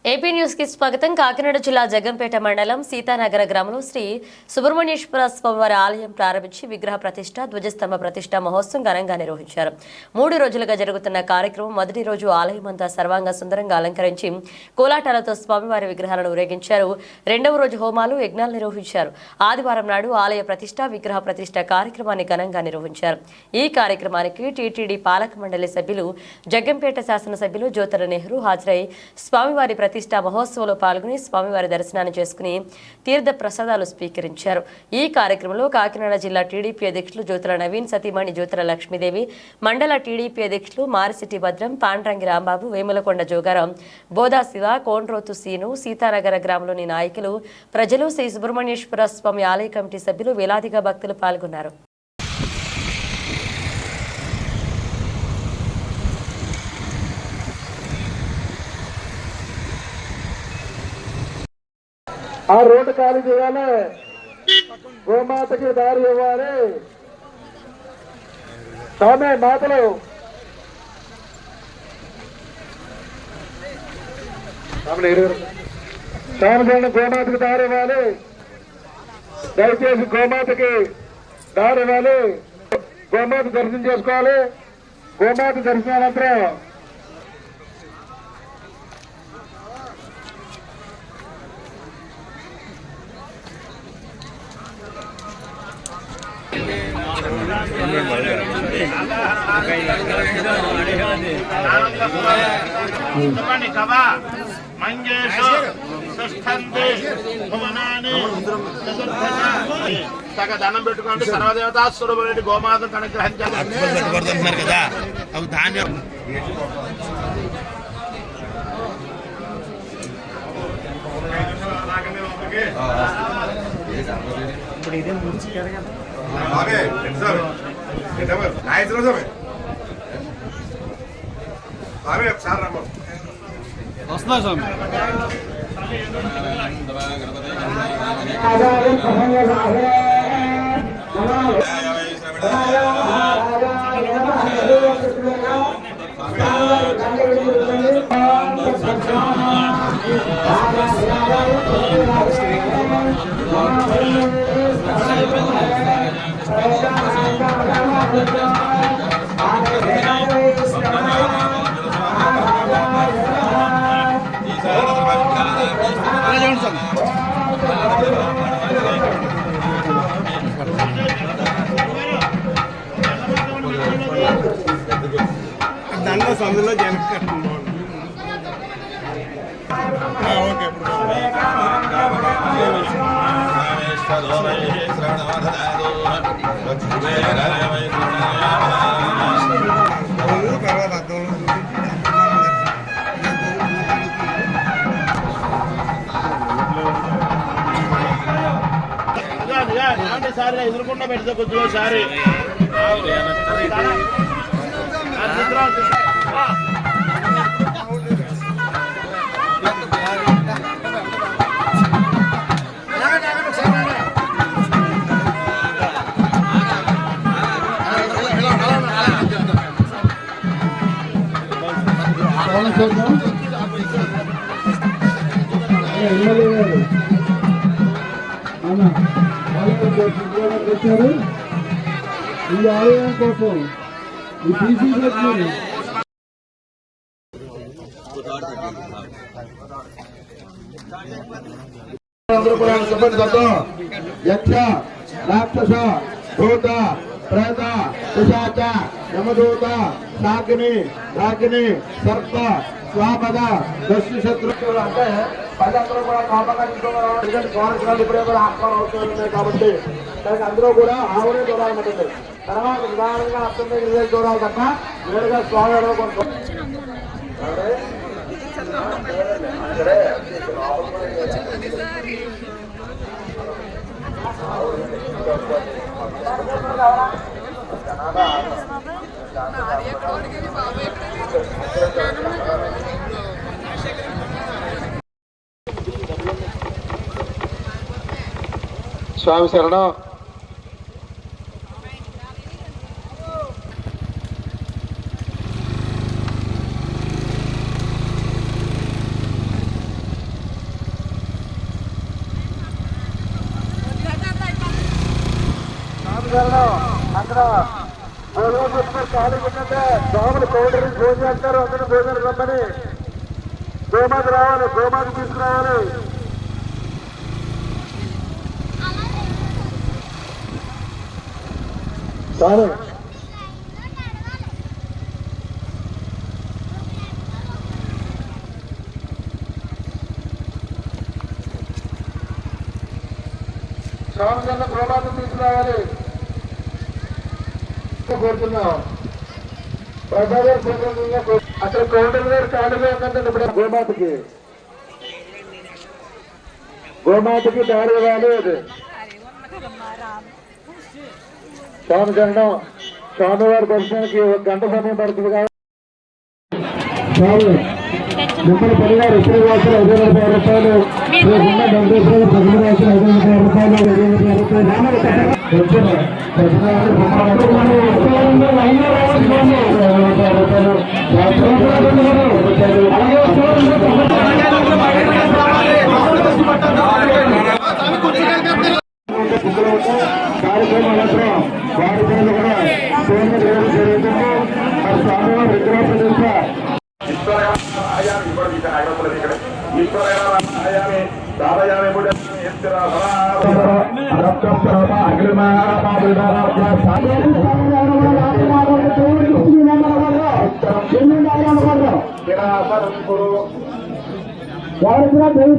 AP news కి స్వాగతం. కాకినాడ జిల్లా జగ్గంపేట మండలం సీతానగర గ్రామంలో శ్రీ సుబ్రహ్మణ్యేశ్వర స్వామివారి ఆలయం ప్రారంభించి విగ్రహ ప్రతిష్ఠ, ధ్వజస్తంభ ప్రతిష్ఠ మహోత్సవం ఘనంగా నిర్వహించారు. 3 రోజులుగా జరుగుతున్న కార్యక్రమం మొదటి రోజు ఆలయం అంతా సర్వాంగ సుందరంగా అలంకరించి కోలాటాలతో స్వామివారి విగ్రహాలను ఊరేగించారు. రెండవ రోజు హోమాలు, యజ్ఞాలు నిర్వహించారు. ఆదివారం నాడు ఆలయ ప్రతిష్ఠ, విగ్రహ ప్రతిష్ఠ కార్యక్రమాన్ని ఘనంగా నిర్వహించారు. ఈ కార్యక్రమానికి టీటీడీ పాలక మండలి సభ్యులు, జగ్గంపేట శాసనసభ్యులు జ్యోతుల నెహ్రూ హాజరై స్వామివారి ప్రతిష్ఠా మహోత్సవంలో పాల్గొని స్వామివారి దర్శనాన్ని చేసుకుని తీర్థ ప్రసాదాలు స్వీకరించారు. ఈ కార్యక్రమంలో కాకినాడ జిల్లా టీడీపీ అధ్యక్షులు జ్యోతుల నవీన్, సతీమణి జ్యోతుల లక్ష్మీదేవి, మండల టీడీపీ అధ్యక్షులు మారిసిటి భద్రం, పాండ్రంగి రాంబాబు, వేములకొండ జోగారాం, బోదా శివ, కోండ్రోతు సీను, సీతానగర గ్రామంలోని నాయకులు, ప్రజలు, శ్రీ సుబ్రహ్మణ్యేశ్వర స్వామి ఆలయ కమిటీ సభ్యులు, వేలాదిగా భక్తులు పాల్గొన్నారు. ఆ రోడ్డు ఖాళీ చేయాలి, గోమాతకి దారి ఇవ్వాలి. స్వామి మాతలు స్వామి గోమాతకి దారి ఇవ్వాలి. దయచేసి గోమాతకి దారి ఇవ్వాలి. గోమాత దర్శనం చేసుకోవాలి. గోమాత దర్శనానంతరం దండం పెట్టుకుంటే సర్వదేవతా స్వరూపం గోమాతను అనుగ్రహించాలి కదా. అవి ధాన్యం ఇప్పుడు ఇదే ముంచి వస్తున్నా స్వామి. దాంట్లో సందులో జనక సారి ఎదురుకుండా పెడితే కొద్దిగా సారి వచ్చారు. ఈ ఆలయం కోసం ఈ బీసీ యక్ష, రాక్షస, భూత, ప్రేత, పిశాచ, యమదూత, నాగిని, రాగిని, సర్ప, స్వాపద, దస్యు శత్రువులు అంటే ప్రజలందరూ కూడా కోపంగా ఎందుకంటే గవర్నమెంట్ ఇప్పుడే కూడా ఆహ్వానం అవుతున్నాయి కాబట్టి దానికి అందరూ కూడా ఆవునే చూడాలనుకుంటుంది. తర్వాత నిదానంగా అర్థం దగ్గర చూడాలి తప్ప నేరుగా స్వామి కొంచెం స్వామి శరణం. అక్కడ భోజనం పెట్టుకుని ఖాళీ ఉందంటే దోమలు కౌంటర్ భోజనం చేస్తారు. అందరూ భోజనం రమ్మని గోమాత రావాలి, గోమాత తీసుకురావాలి. చాలు స్వామి కన్నా గోమాత తీసుకురావాలి కోరుతున్నాం. అక్కడ కౌంటర్ గారు ఖాళీగా ఉందంటే ఇప్పుడు గోమాతకి దారి ఇవ్వాలి. అది స్వామి చరణం. స్వామివారి దర్శనానికి 1 గంట సమయం పడుతుంది కాబట్టి మిమ్మల్ని 10 గారు ఇతర వాసులు 550 రూపాయలు, వెంకటేశ్వర 10 వాసులు 550 రూపాయలు, కార్యక్రమం అనంతరం వారి పేర్లు కూడా పేర్లు వేయడం జరుగుతుంది. మరి స్వామివారి విగ్రహ ప్రతిష్ట ఎవరికి